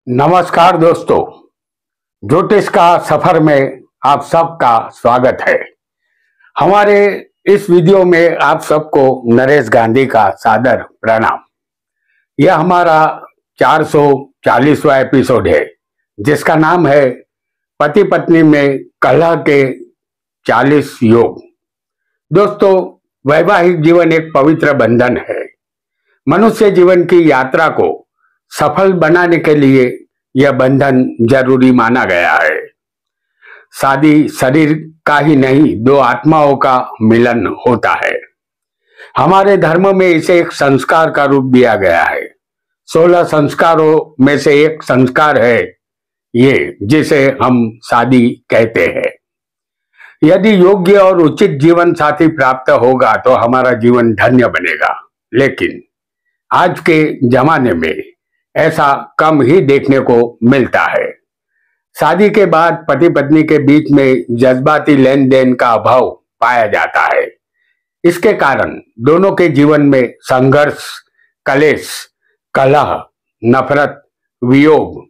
नमस्कार दोस्तों, ज्योतिष का सफर में आप सबका स्वागत है। हमारे इस वीडियो में आप सबको नरेश गांधी का सादर प्रणाम। यह हमारा 440वां एपिसोड है, जिसका नाम है पति पत्नी में कलह के 40 योग। दोस्तों, वैवाहिक जीवन एक पवित्र बंधन है। मनुष्य जीवन की यात्रा को सफल बनाने के लिए यह बंधन जरूरी माना गया है। शादी शरीर का ही नहीं, दो आत्माओं का मिलन होता है। हमारे धर्म में इसे एक संस्कार का रूप दिया गया है। 16 संस्कारों में से एक संस्कार है ये, जिसे हम शादी कहते हैं। यदि योग्य और उचित जीवन साथी प्राप्त होगा तो हमारा जीवन धन्य बनेगा, लेकिन आज के जमाने में ऐसा कम ही देखने को मिलता है। शादी के बाद पति पत्नी के बीच में जज्बाती लेन देन का अभाव पाया जाता है। इसके कारण दोनों के जीवन में संघर्ष, कलेश, कलह, नफरत, वियोग,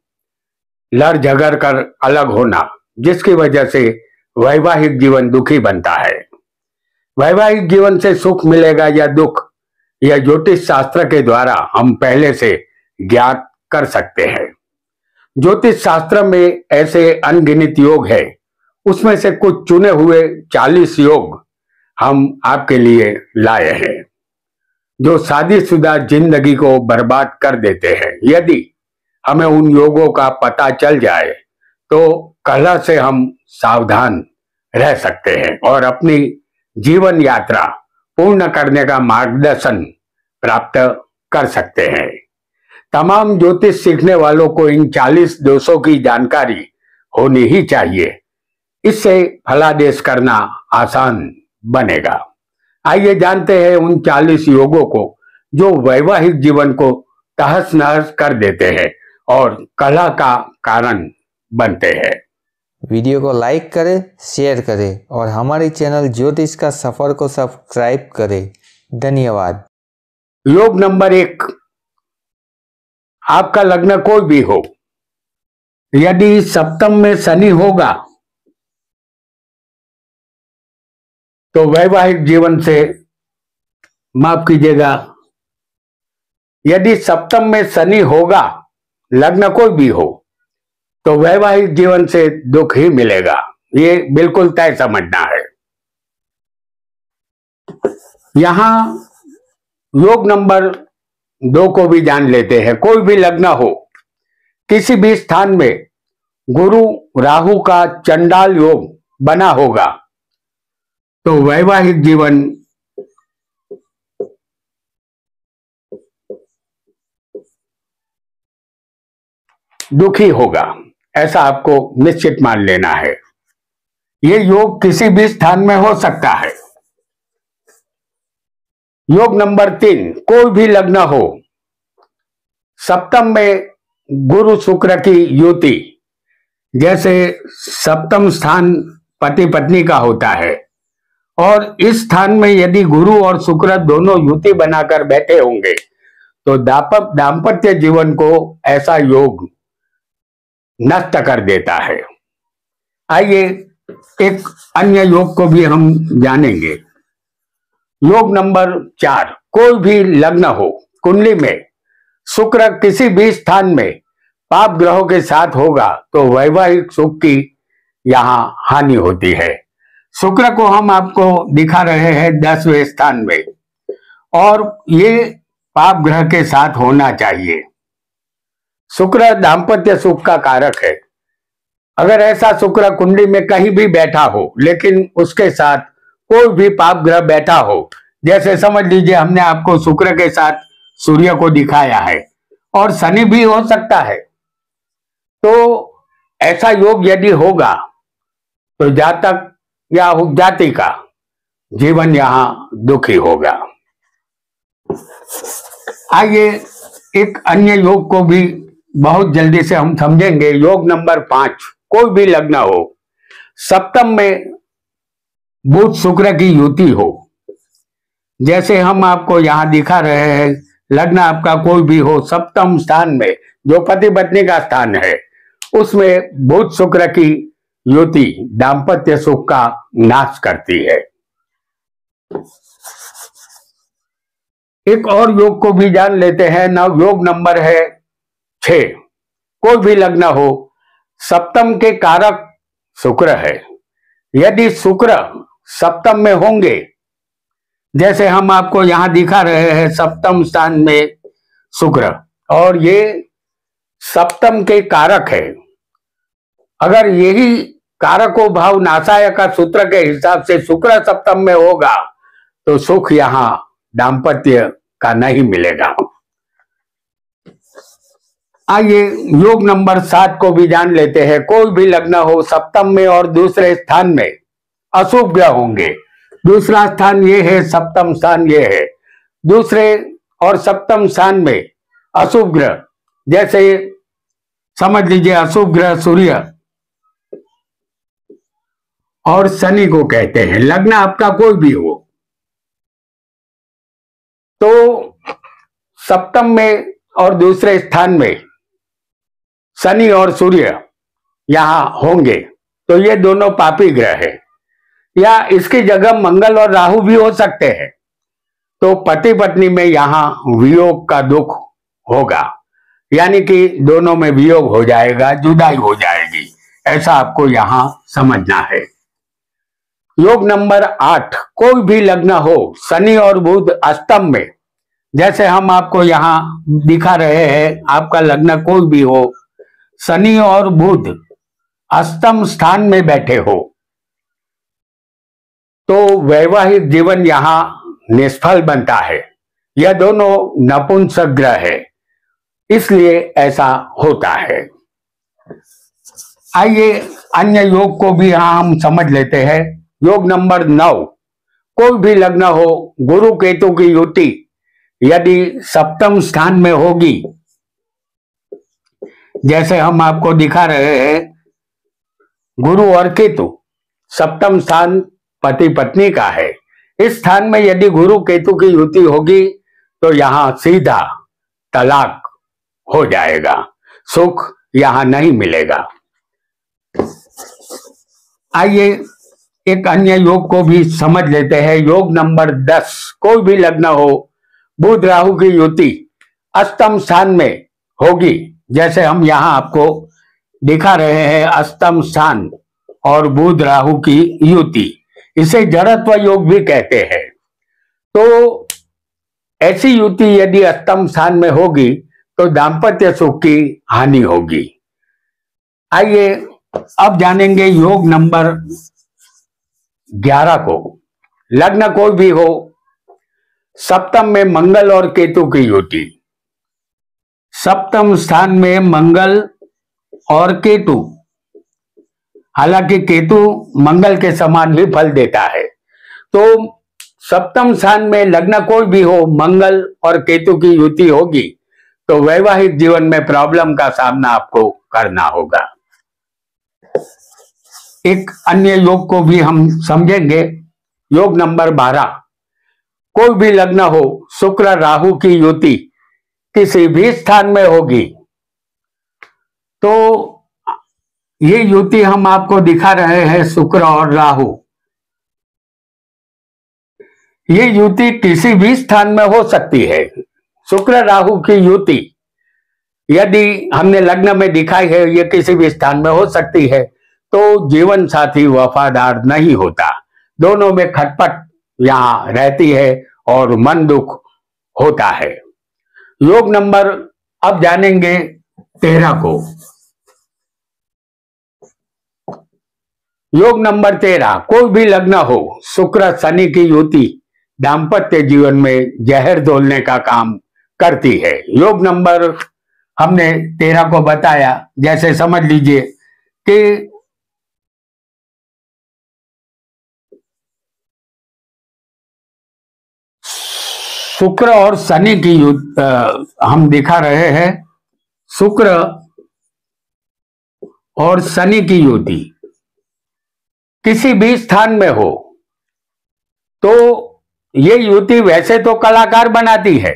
लड़ झगड़ कर अलग होना, जिसकी वजह से वैवाहिक जीवन दुखी बनता है। वैवाहिक जीवन से सुख मिलेगा या दुख, यह ज्योतिष शास्त्र के द्वारा हम पहले से ज्ञात कर सकते हैं। ज्योतिष शास्त्र में ऐसे अनगिनत योग है, उसमें से कुछ चुने हुए 40 योग हम आपके लिए लाए हैं, जो शादीशुदा जिंदगी को बर्बाद कर देते हैं। यदि हमें उन योगों का पता चल जाए तो कलह से हम सावधान रह सकते हैं और अपनी जीवन यात्रा पूर्ण करने का मार्गदर्शन प्राप्त कर सकते हैं। तमाम ज्योतिष सीखने वालों को इन 40 दोषों की जानकारी होनी ही चाहिए। इससे फलादेश करना आसान बनेगा। आइए जानते हैं उन 40 योगों को जो वैवाहिक जीवन को तहस नहस कर देते हैं और कलह का कारण बनते हैं। वीडियो को लाइक करें, शेयर करें और हमारे चैनल ज्योतिष का सफर को सब्सक्राइब करें। धन्यवाद। योग नंबर 1, आपका लग्न कोई भी हो, यदि सप्तम में शनि होगा तो वैवाहिक जीवन से, माफ कीजिएगा, यदि सप्तम में शनि होगा, लग्न कोई भी हो, तो वैवाहिक जीवन से दुख ही मिलेगा। ये बिल्कुल तय समझना है। यहां योग नंबर 2 को भी जान लेते हैं। कोई भी लग्न हो, किसी भी स्थान में गुरु राहु का चंडाल योग बना होगा तो वैवाहिक जीवन दुखी होगा, ऐसा आपको निश्चित मान लेना है। ये योग किसी भी स्थान में हो सकता है। योग नंबर 3, कोई भी लग्न हो, सप्तम में गुरु शुक्र की युति, जैसे सप्तम स्थान पति पत्नी का होता है और इस स्थान में यदि गुरु और शुक्र दोनों युति बनाकर बैठे होंगे तो दाम्पत्य जीवन को ऐसा योग नष्ट कर देता है। आइए एक अन्य योग को भी हम जानेंगे। योग नंबर 4, कोई भी लग्न हो, कुंडली में शुक्र किसी भी स्थान में पाप ग्रहों के साथ होगा तो वैवाहिक सुख की यहां हानि होती है। शुक्र को हम आपको दिखा रहे हैं 10वें स्थान में और ये पाप ग्रह के साथ होना चाहिए। शुक्र दाम्पत्य सुख का कारक है। अगर ऐसा शुक्र कुंडली में कहीं भी बैठा हो लेकिन उसके साथ कोई भी पाप ग्रह बैठा हो, जैसे समझ लीजिए हमने आपको शुक्र के साथ सूर्य को दिखाया है और शनि भी हो सकता है, तो ऐसा योग यदि होगा तो जातक या जाति का जीवन यहां दुखी होगा। आइए एक अन्य योग को भी बहुत जल्दी से हम समझेंगे। योग नंबर 5, कोई भी लग्न हो, सप्तम में बुध शुक्र की युति हो, जैसे हम आपको यहां दिखा रहे हैं। लग्न आपका कोई भी हो, सप्तम स्थान में जो पति पत्नी का स्थान है, उसमें बुध शुक्र की युति दाम्पत्य सुख का नाश करती है। एक और योग को भी जान लेते हैं। योग नंबर है 6। कोई भी लग्न हो, सप्तम के कारक शुक्र है। यदि शुक्र सप्तम में होंगे, जैसे हम आपको यहां दिखा रहे हैं सप्तम स्थान में शुक्र, और ये सप्तम के कारक है। अगर यही कारको भाव नासाय का सूत्र के हिसाब से शुक्र सप्तम में होगा तो सुख यहां दाम्पत्य का नहीं मिलेगा। आइए योग नंबर 7 को भी जान लेते हैं। कोई भी लग्न हो, सप्तम में और दूसरे स्थान में अशुभ ग्रह होंगे। दूसरा स्थान ये है, सप्तम स्थान ये है। दूसरे और सप्तम स्थान में अशुभ ग्रह, जैसे समझ लीजिए अशुभ ग्रह सूर्य और शनि को कहते हैं। लग्न आपका कोई भी हो, तो सप्तम में और दूसरे स्थान में शनि और सूर्य यहां होंगे तो ये दोनों पापी ग्रह है। या इसकी जगह मंगल और राहु भी हो सकते हैं, तो पति पत्नी में यहां वियोग का दुख होगा, यानी कि दोनों में वियोग हो जाएगा, जुदाई हो जाएगी। ऐसा आपको यहां समझना है। योग नंबर 8, कोई भी लग्न हो, शनि और बुध अष्टम में, जैसे हम आपको यहां दिखा रहे हैं, आपका लग्न कोई भी हो, शनि और बुध अष्टम स्थान में बैठे हो, तो वैवाहिक जीवन यहां निष्फल बनता है। यह दोनों नपुंसक ग्रह है, इसलिए ऐसा होता है। आइए अन्य योग को भी यहां हम समझ लेते हैं। योग नंबर 9, कोई भी लग्न हो, गुरु केतु की युति यदि सप्तम स्थान में होगी, जैसे हम आपको दिखा रहे हैं, गुरु और केतु सप्तम स्थान पति पत्नी का है। इस स्थान में यदि गुरु केतु की युति होगी तो यहां सीधा तलाक हो जाएगा, सुख यहां नहीं मिलेगा। आइए एक अन्य योग को भी समझ लेते हैं। योग नंबर 10, कोई भी लग्न हो, बुध राहु की युति अष्टम स्थान में होगी, जैसे हम यहां आपको दिखा रहे हैं अष्टम स्थान और बुध राहु की युति, इसे जड़त्व योग भी कहते हैं। तो ऐसी युति यदि अष्टम स्थान में होगी तो दाम्पत्य सुख की हानि होगी। आइए अब जानेंगे योग नंबर 11 को। लग्न कोई भी हो, सप्तम में मंगल और केतु की युति, सप्तम स्थान में मंगल और केतु, हालांकि केतु मंगल के समान भी फल देता है। तो सप्तम स्थान में लग्न कोई भी हो, मंगल और केतु की युति होगी तो वैवाहिक जीवन में प्रॉब्लम का सामना आपको करना होगा। एक अन्य योग को भी हम समझेंगे। योग नंबर 12, कोई भी लग्न हो, शुक्र राहु की युति किसी भी स्थान में होगी, तो ये युति हम आपको दिखा रहे हैं शुक्र और राहु। ये युति किसी भी स्थान में हो सकती है। शुक्र राहु की युति यदि हमने लग्न में दिखाई है, ये किसी भी स्थान में हो सकती है, तो जीवन साथी वफादार नहीं होता, दोनों में खटपट यहां रहती है और मन दुख होता है। योग नंबर अब जानेंगे 13 को। योग नंबर 13, कोई भी लग्न हो, शुक्र शनि की युति दाम्पत्य जीवन में जहर घोलने का काम करती है। योग नंबर हमने 13 को बताया, जैसे समझ लीजिए कि शुक्र और शनि की हम दिखा रहे हैं, शुक्र और शनि की युति किसी भी स्थान में हो तो ये युति वैसे तो कलाकार बनाती है,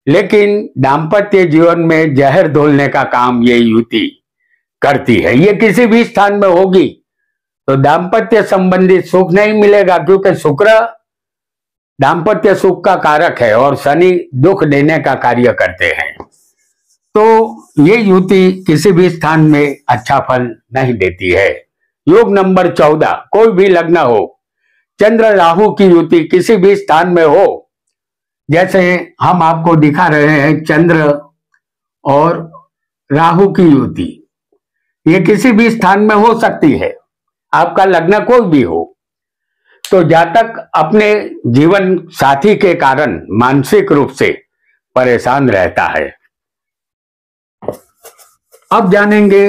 लेकिन दाम्पत्य जीवन में जहर घोलने का काम ये युति करती है। ये किसी भी स्थान में होगी तो दाम्पत्य संबंधी सुख नहीं मिलेगा, क्योंकि शुक्र दाम्पत्य सुख का कारक है और शनि दुख देने का कार्य करते हैं। तो ये युति किसी भी स्थान में अच्छा फल नहीं देती है। योग नंबर 14, कोई भी लग्न हो, चंद्र राहु की युति किसी भी स्थान में हो, जैसे हम आपको दिखा रहे हैं चंद्र और राहु की युति, ये किसी भी स्थान में हो सकती है, आपका लग्न कोई भी हो। तो जातक अपने जीवन साथी के कारण मानसिक रूप से परेशान रहता है। अब जानेंगे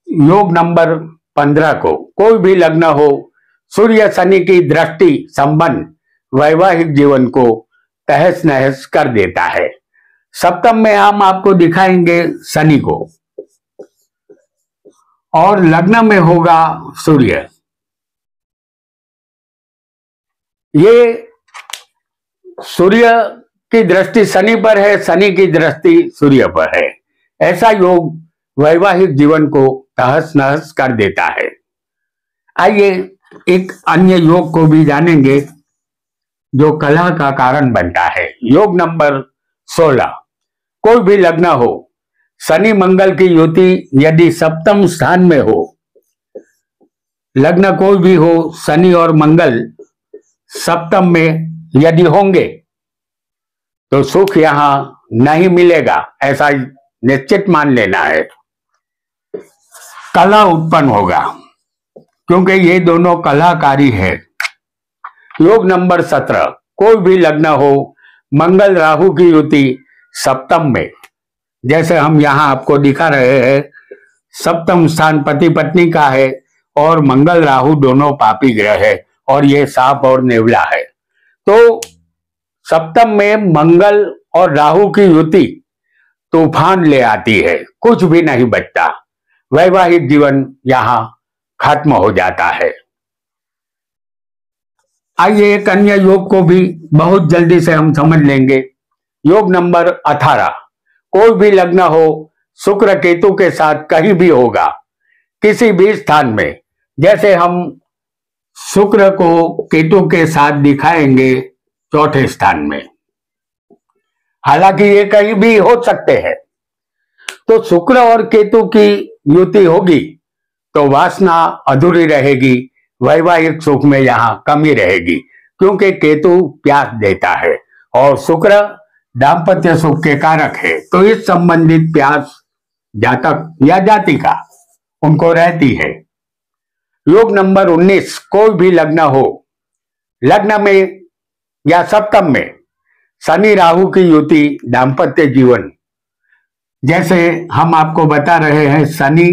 योग नंबर 15 को, कोई भी लग्न हो, सूर्य शनि की दृष्टि संबंध वैवाहिक जीवन को तहस नहस कर देता है। सप्तम में हम आपको दिखाएंगे शनि को और लग्न में होगा सूर्य। ये सूर्य की दृष्टि शनि पर है, शनि की दृष्टि सूर्य पर है। ऐसा योग वैवाहिक जीवन को तहस नहस कर देता है। आइए एक अन्य योग को भी जानेंगे जो कलह का कारण बनता है। योग नंबर 16, कोई भी लग्न हो, शनि मंगल की युति यदि सप्तम स्थान में हो, लग्न कोई भी हो, शनि और मंगल सप्तम में यदि होंगे तो सुख यहां नहीं मिलेगा, ऐसा निश्चित मान लेना है। कलह उत्पन्न होगा क्योंकि ये दोनों कलहकारी है। योग नंबर 17, कोई भी लग्न हो, मंगल राहु की युति सप्तम में, जैसे हम यहां आपको दिखा रहे हैं, सप्तम स्थान पति पत्नी का है और मंगल राहु दोनों पापी ग्रह है और ये सांप और नेवला है। तो सप्तम में मंगल और राहु की युति तूफान ले आती है, कुछ भी नहीं बचता, वैवाहिक जीवन यहां खत्म हो जाता है। आइए एक अन्य योग को भी बहुत जल्दी से हम समझ लेंगे। योग नंबर 18, कोई भी लग्न हो, शुक्र केतु के साथ कहीं भी होगा, किसी भी स्थान में, जैसे हम शुक्र को केतु के साथ दिखाएंगे चौथे स्थान में, हालांकि ये कहीं भी हो सकते हैं। तो शुक्र और केतु की युति होगी तो वासना अधूरी रहेगी, वैवाहिक सुख में यहां कमी रहेगी, क्योंकि केतु प्यास देता है और शुक्र दाम्पत्य सुख के कारक है। तो इस संबंधित प्यास जातक या जातिका उनको रहती है। योग नंबर 19, कोई भी लग्न हो, लग्न में या सप्तम में शनि राहु की युति दाम्पत्य जीवन, जैसे हम आपको बता रहे हैं शनि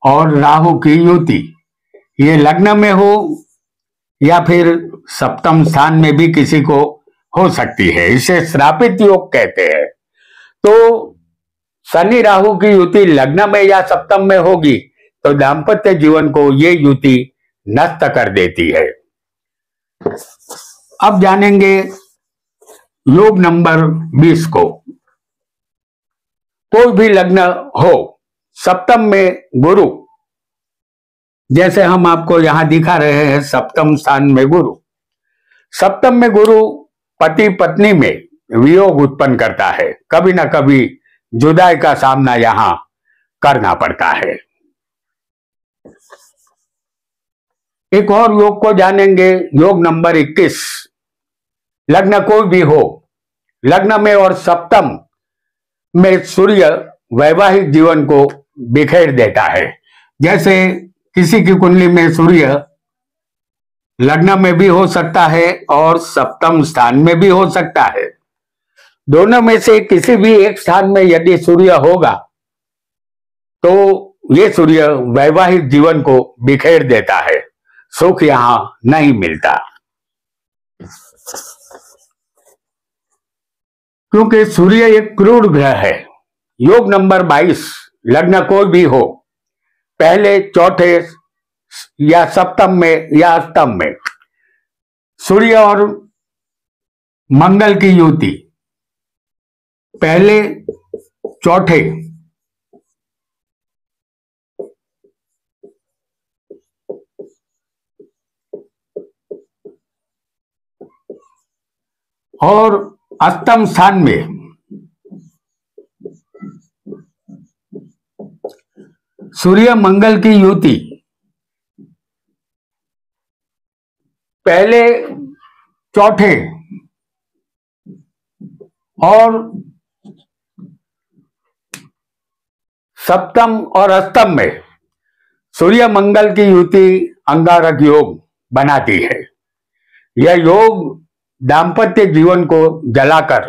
और राहु की युति, ये लग्न में हो या फिर सप्तम स्थान में भी किसी को हो सकती है, इसे श्रापित योग कहते हैं। तो शनि राहु की युति लग्न में या सप्तम में होगी तो दाम्पत्य जीवन को ये युति नष्ट कर देती है। अब जानेंगे योग नंबर 20 को, कोई भी लग्न हो, सप्तम में गुरु, जैसे हम आपको यहां दिखा रहे हैं सप्तम स्थान में गुरु। सप्तम में गुरु पति पत्नी में वियोग उत्पन्न करता है, कभी ना कभी जुदाई का सामना यहां करना पड़ता है। एक और योग को जानेंगे, योग नंबर 21, लग्न कोई भी हो, लग्न में और सप्तम में सूर्य वैवाहिक जीवन को बिखेर देता है। जैसे किसी की कुंडली में सूर्य लग्न में भी हो सकता है और सप्तम स्थान में भी हो सकता है, दोनों में से किसी भी एक स्थान में यदि सूर्य होगा तो ये सूर्य वैवाहिक जीवन को बिखेर देता है, सुख यहां नहीं मिलता, क्योंकि सूर्य एक क्रूर ग्रह है। योग नंबर 22, लग्न कोई भी हो, पहले चौथे या सप्तम में या अष्टम में सूर्य और मंगल की युति, पहले चौथे और अष्टम स्थान में सूर्य मंगल की युति पहले चौथे और सप्तम और अष्टम में सूर्य मंगल की युति अंगारक योग बनाती है। यह योग दाम्पत्य जीवन को जलाकर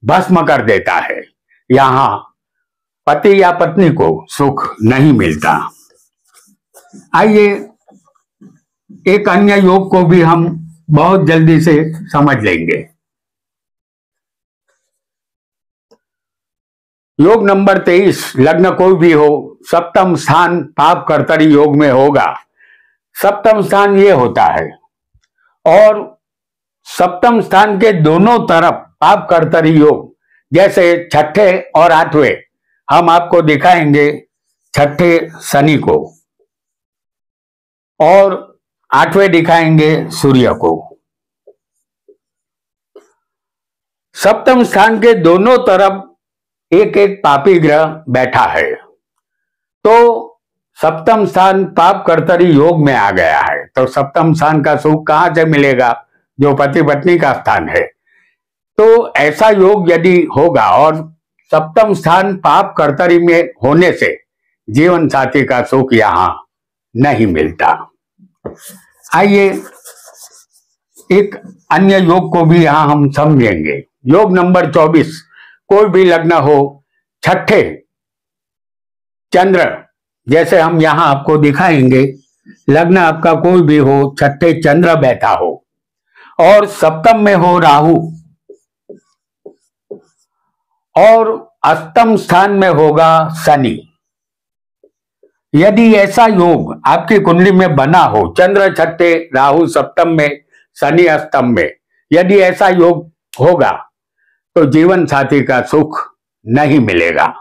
भस्म कर देता है। यहां पति या पत्नी को सुख नहीं मिलता। आइए एक अन्य योग को भी हम बहुत जल्दी से समझ लेंगे। योग नंबर 23, लग्न कोई भी हो, सप्तम स्थान पाप कर्तरी योग में होगा। सप्तम स्थान ये होता है और सप्तम स्थान के दोनों तरफ पाप कर्तरी योग, जैसे छठे और आठवें हम आपको दिखाएंगे। छठे शनि को और आठवें दिखाएंगे सूर्य को। सप्तम स्थान के दोनों तरफ एक एक पापी ग्रह बैठा है, तो सप्तम स्थान पाप कर्तरी योग में आ गया है। तो सप्तम स्थान का सुख कहां से मिलेगा, जो पति पत्नी का स्थान है। तो ऐसा योग यदि होगा और सप्तम स्थान पाप कर्तरी में होने से जीवन साथी का सुख यहां नहीं मिलता। आइए एक अन्य योग को भी यहां हम समझेंगे। योग नंबर 24, कोई भी लग्न हो, छठे चंद्र, जैसे हम यहां आपको दिखाएंगे, लग्न आपका कोई भी हो, छठे चंद्र बैठा हो और सप्तम में हो राहु और अष्टम स्थान में होगा शनि। यदि ऐसा योग आपकी कुंडली में बना हो, चंद्र छठे, राहु सप्तम में, शनि अष्टम में, यदि ऐसा योग होगा तो जीवन साथी का सुख नहीं मिलेगा,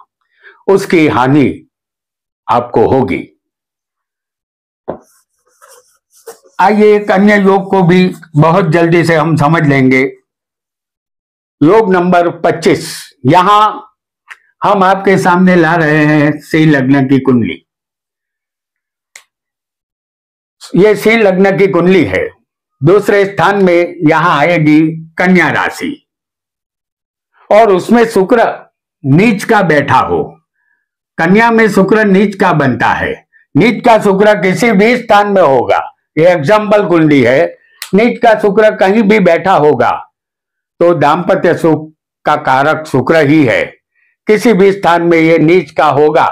उसकी हानि आपको होगी। आइए एक अन्य योग को भी बहुत जल्दी से हम समझ लेंगे। योग नंबर 25, यहां हम आपके सामने ला रहे हैं सिंह लग्न की कुंडली। ये सिंह लग्न की कुंडली है। दूसरे स्थान में यहां आएगी कन्या राशि और उसमें शुक्र नीच का बैठा हो। कन्या में शुक्र नीच का बनता है। नीच का शुक्र किसी भी स्थान में होगा, ये एग्जाम्पल कुंडली है। नीच का शुक्र कहीं भी बैठा होगा तो दाम्पत्य सुख का कारक शुक्र ही है। किसी भी स्थान में ये नीच का होगा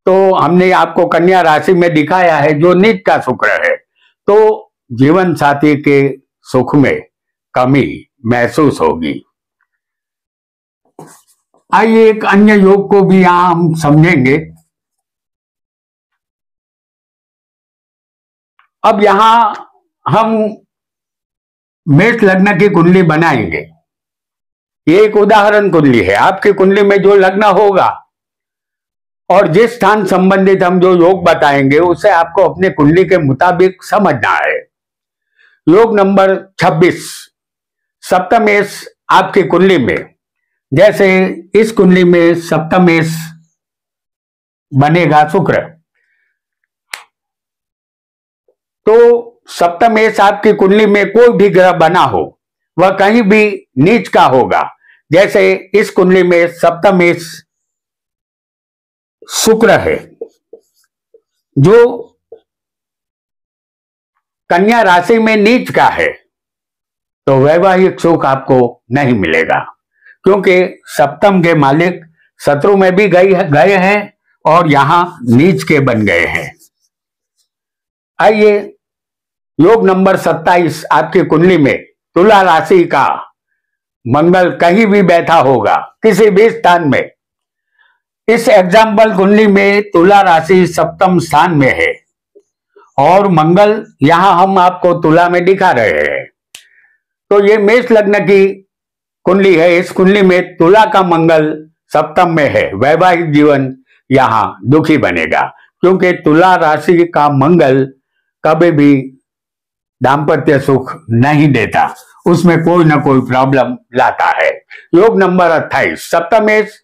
तो हमने आपको कन्या राशि में दिखाया है जो नीच का शुक्र है, तो जीवन साथी के सुख में कमी महसूस होगी। आइए एक अन्य योग को भी यहां हम समझेंगे। अब यहां हम मेष लग्न की कुंडली बनाएंगे। ये एक उदाहरण कुंडली है। आपकी कुंडली में जो लग्न होगा और जिस स्थान संबंधित हम जो योग बताएंगे उसे आपको अपने कुंडली के मुताबिक समझना है। योग नंबर 26, सप्तमेश आपकी कुंडली में, जैसे इस कुंडली में सप्तमेश बनेगा शुक्र, तो सप्तमेश आपकी कुंडली में कोई भी ग्रह बना हो वह कहीं भी नीच का होगा। जैसे इस कुंडली में सप्तमेश शुक्र है जो कन्या राशि में नीच का है, तो वैवाहिक सुख आपको नहीं मिलेगा, क्योंकि सप्तम के मालिक शत्रु में भी गए हैं और यहां नीच के बन गए हैं। आइए योग नंबर 27 आपकी कुंडली में तुला राशि का मंगल कहीं भी बैठा होगा किसी भी स्थान में। इस एग्जाम्पल कुंडली में तुला राशि सप्तम स्थान में है और मंगल यहां हम आपको तुला में दिखा रहे हैं। तो ये मेष लग्न की कुंडली है, इस कुंडली में तुला का मंगल सप्तम में है, वैवाहिक जीवन यहां दुखी बनेगा, क्योंकि तुला राशि का मंगल कभी भी दाम्पत्य सुख नहीं देता, उसमें कोई ना कोई प्रॉब्लम लाता है। योग नंबर 28, सप्तमेश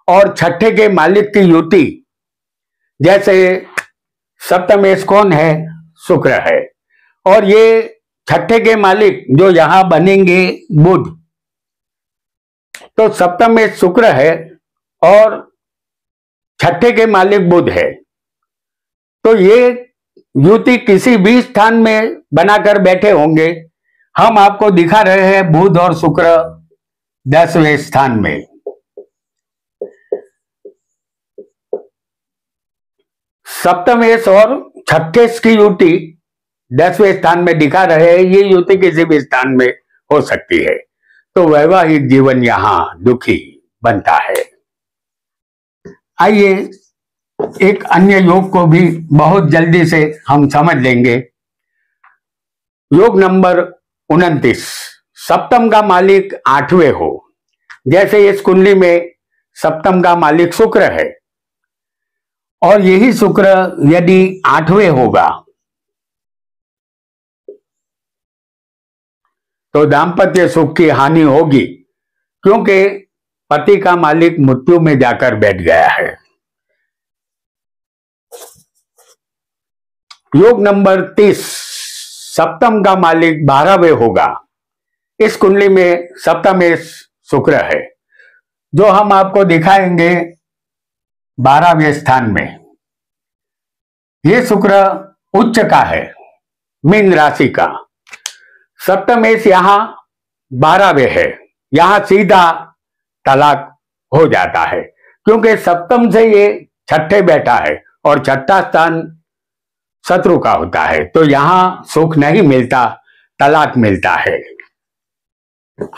और छठे के मालिक की युति। जैसे सप्तमेश कौन है? शुक्र है, और ये छठे के मालिक जो यहां बनेंगे बुध, तो सप्तमेश शुक्र है और छठे के मालिक बुध है, तो ये युति किसी भी स्थान में बनाकर बैठे होंगे। हम आपको दिखा रहे हैं बुध और शुक्र 10वें स्थान में। सप्तमेश और छठेश की युति 10वें स्थान में दिखा रहे हैं, ये युति किसी भी स्थान में हो सकती है, तो वैवाहिक जीवन यहां दुखी बनता है। आइए एक अन्य योग को भी बहुत जल्दी से हम समझ लेंगे। योग नंबर 29, सप्तम का मालिक 8वें हो। जैसे इस कुंडली में सप्तम का मालिक शुक्र है, और यही शुक्र यदि 8वें होगा तो दाम्पत्य सुख की हानि होगी, क्योंकि पति का मालिक मृत्यु में जाकर बैठ गया है। योग नंबर 30, सप्तम का मालिक 12वें होगा। इस कुंडली में सप्तमेश शुक्र है, जो हम आपको दिखाएंगे 12वें स्थान में। ये शुक्र उच्च का है, मीन राशि का। सप्तमेश यहां 12वें है, यहां सीधा तलाक हो जाता है, क्योंकि सप्तम से ये छठे बैठा है और छठा स्थान शत्रु का होता है, तो यहां सुख नहीं मिलता, तलाक मिलता है।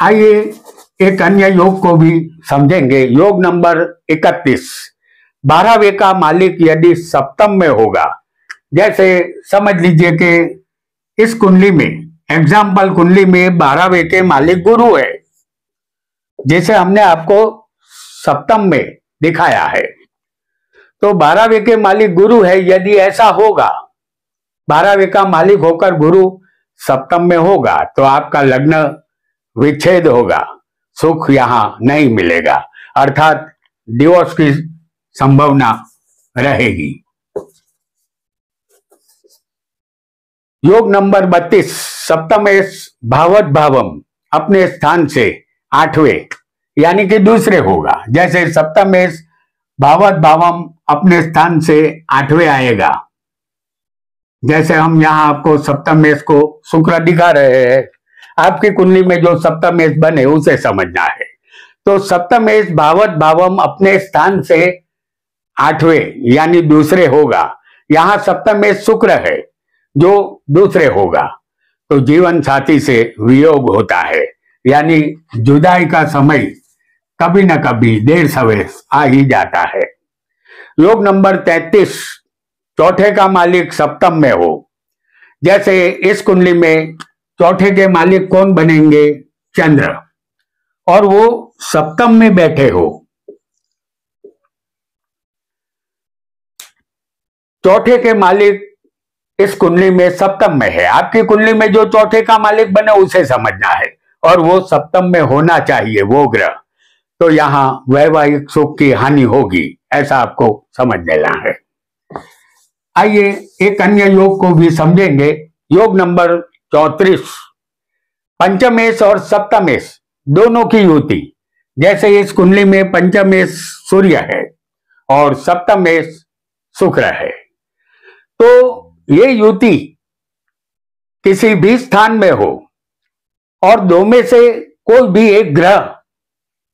आइए एक अन्य योग को भी समझेंगे। योग नंबर 31, 12वें का मालिक यदि सप्तम में होगा। जैसे समझ लीजिए कि इस कुंडली में, एग्जाम्पल कुंडली में 12वें के मालिक गुरु है, जैसे हमने आपको सप्तम में दिखाया है, तो 12वें के मालिक गुरु है। यदि ऐसा होगा, 12वें का मालिक होकर गुरु सप्तम में होगा, तो आपका लग्न विच्छेद होगा, सुख यहां नहीं मिलेगा, अर्थात डिवोर्स की संभावना रहेगी। योग नंबर 32, सप्तमेश भावत भावम अपने स्थान से 8वें यानी कि दूसरे होगा। जैसे सप्तमेश भावत भावम अपने स्थान से 8वें आएगा, जैसे हम यहाँ आपको सप्तमेश को शुक्र दिखा रहे हैं, आपकी कुंडली में जो सप्तमेश बने उसे समझना है। तो सप्तमेश भावत भावम अपने स्थान से 8वें यानी दूसरे होगा। यहाँ सप्तमेश शुक्र है जो दूसरे होगा, तो जीवन साथी से वियोग होता है, यानी जुदाई का समय कभी न कभी देर सवेर आ ही जाता है। योग नंबर 33, चौथे का मालिक सप्तम में हो। जैसे इस कुंडली में चौथे के मालिक कौन बनेंगे? चंद्र, और वो सप्तम में बैठे हो। चौथे के मालिक इस कुंडली में सप्तम में है। आपकी कुंडली में जो चौथे का मालिक बने उसे समझना है, और वो सप्तम में होना चाहिए वो ग्रह, तो यहां वैवाहिक सुख की हानि होगी, ऐसा आपको समझ लेना है। आइए एक अन्य योग को भी समझेंगे। योग नंबर 34, पंचमेश और सप्तमेश दोनों की युति। जैसे इस कुंडली में पंचमेश सूर्य है और सप्तमेश शुक्र है, तो ये युति किसी भी स्थान में हो और दो में से कोई भी एक ग्रह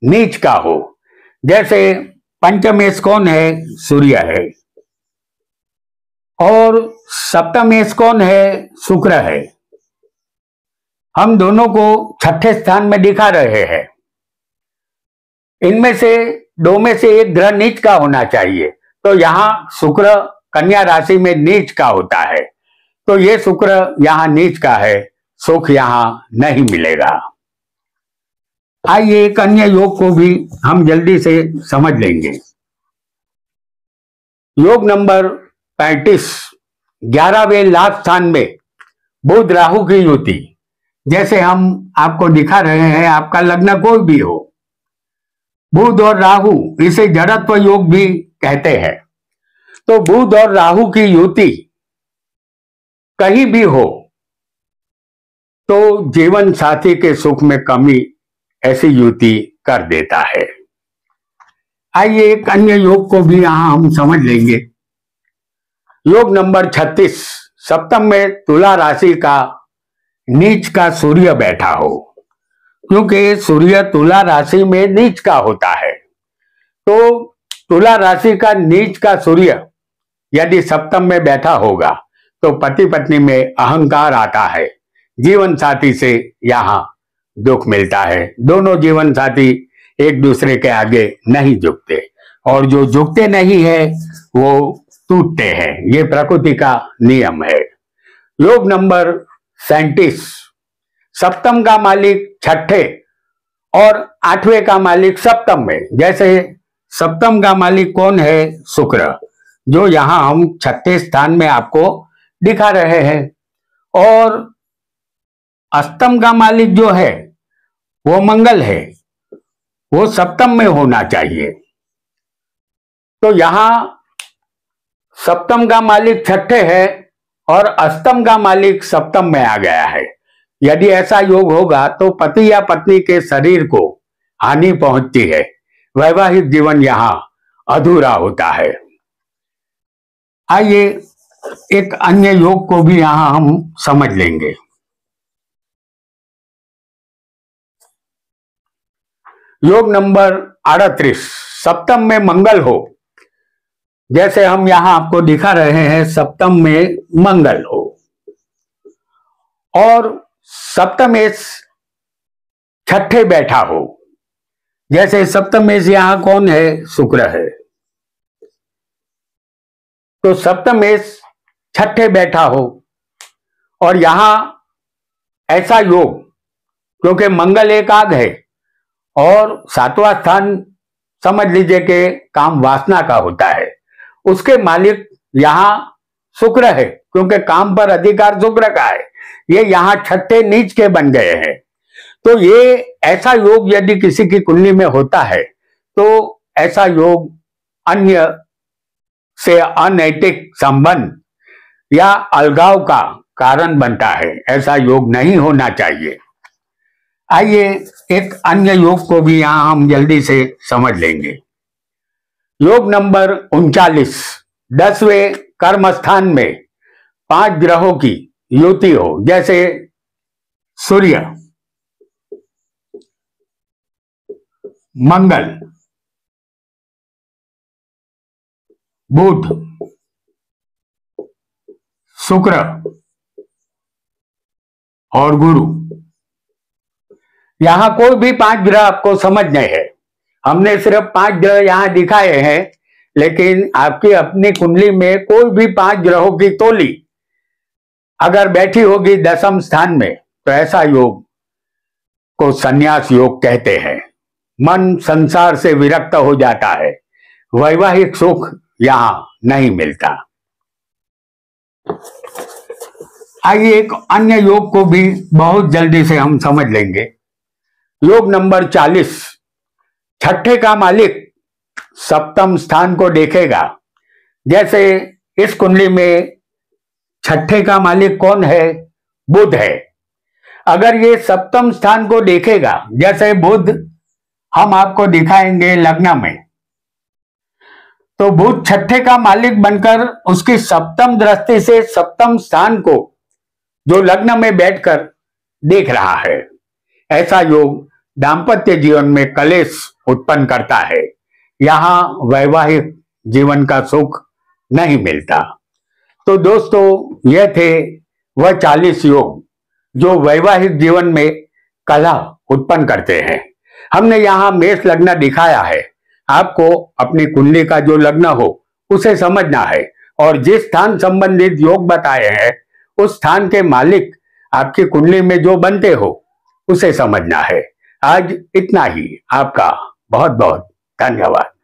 नीच का हो। जैसे पंचमेश कौन है? सूर्य है, और सप्तमेश कौन है? शुक्र है। हम दोनों को छठे स्थान में दिखा रहे हैं। इनमें से दो में से एक ग्रह नीच का होना चाहिए, तो यहां शुक्र कन्या राशि में नीच का होता है, तो ये शुक्र यहां नीच का है, सुख यहां नहीं मिलेगा। आइए एक अन्य योग को भी हम जल्दी से समझ लेंगे। योग नंबर 35, 11वें लाभ स्थान में बुध राहु की युति। जैसे हम आपको दिखा रहे हैं, आपका लग्न कोई भी हो, बुध और राहु, इसे जड़त्व योग भी कहते हैं। तो बुध और राहु की युति कहीं भी हो तो जीवन साथी के सुख में कमी ऐसी युति कर देता है। आइए एक अन्य योग को भी यहां हम समझ लेंगे। योग नंबर 36, सप्तम में तुला राशि का नीच का सूर्य बैठा हो, क्योंकि सूर्य तुला राशि में नीच का होता है। तो तुला राशि का नीच का सूर्य यदि सप्तम में बैठा होगा तो पति पत्नी में अहंकार आता है, जीवन साथी से यहां दुख मिलता है। दोनों जीवन साथी एक दूसरे के आगे नहीं झुकते, और जो झुकते नहीं है वो टूटते हैं। ये प्रकृति का नियम है। योग नंबर 37, सप्तम का मालिक छठे और 8वें का मालिक सप्तम में। जैसे सप्तम का मालिक कौन है? शुक्र, जो यहां हम 6ठे स्थान में आपको दिखा रहे हैं। और अष्टम का मालिक जो है वो मंगल है, वो सप्तम में होना चाहिए। तो यहां सप्तम का मालिक छठे है और अष्टम का मालिक सप्तम में आ गया है। यदि ऐसा योग होगा तो पति या पत्नी के शरीर को हानि पहुंचती है, वैवाहिक जीवन यहां अधूरा होता है। आइए एक अन्य योग को भी यहां हम समझ लेंगे। योग नंबर 38, सप्तम में मंगल हो। जैसे हम यहां आपको दिखा रहे हैं, सप्तम में मंगल हो और सप्तमेश छठे बैठा हो। जैसे सप्तमेश यहां कौन है? शुक्र है। तो सप्तमेश छठे बैठा हो और यहां ऐसा योग, क्योंकि मंगल एकाग है और 7वां स्थान समझ लीजिए कि काम वासना का होता है, उसके मालिक यहां शुक्र है, क्योंकि काम पर अधिकार शुक्र का है। ये यहां छठे नीच के बन गए हैं। तो ये ऐसा योग यदि किसी की कुंडली में होता है तो ऐसा योग अन्य से अनैतिक संबंध या अलगाव का कारण बनता है। ऐसा योग नहीं होना चाहिए। आइए एक अन्य योग को भी यहां हम जल्दी से समझ लेंगे। योग नंबर 39, 10वें कर्म स्थान में 5 ग्रहों की युति हो। जैसे सूर्य, मंगल, बुध, शुक्र और गुरु। यहां कोई भी 5 ग्रह आपको समझने हैं। हमने सिर्फ 5 ग्रह यहां दिखाए हैं, लेकिन आपकी अपनी कुंडली में कोई भी 5 ग्रहों की तोली अगर बैठी होगी 10वें स्थान में तो ऐसा योग को संन्यास योग कहते हैं। मन संसार से विरक्त हो जाता है, वैवाहिक सुख यहां नहीं मिलता। आइए एक अन्य योग को भी बहुत जल्दी से हम समझ लेंगे। योग नंबर 40, छठे का मालिक सप्तम स्थान को देखेगा। जैसे इस कुंडली में छठे का मालिक कौन है? बुध है। अगर ये सप्तम स्थान को देखेगा, जैसे बुध हम आपको दिखाएंगे लग्न में, तो बुध छठे का मालिक बनकर उसकी सप्तम दृष्टि से सप्तम स्थान को जो लग्न में बैठकर देख रहा है। ऐसा योग दाम्पत्य जीवन में कलेश उत्पन्न करता है। यहां वैवाहिक जीवन का सुख नहीं मिलता। तो दोस्तों, यह थे वह 40 योग जो वैवाहिक जीवन में कलह उत्पन्न करते हैं। हमने यहां मेष लग्न दिखाया है। आपको अपनी कुंडली का जो लग्न हो उसे समझना है और जिस स्थान संबंधित योग बताए हैं उस स्थान के मालिक आपकी कुंडली में जो बनते हो उसे समझना है। आज इतना ही। आपका बहुत बहुत धन्यवाद।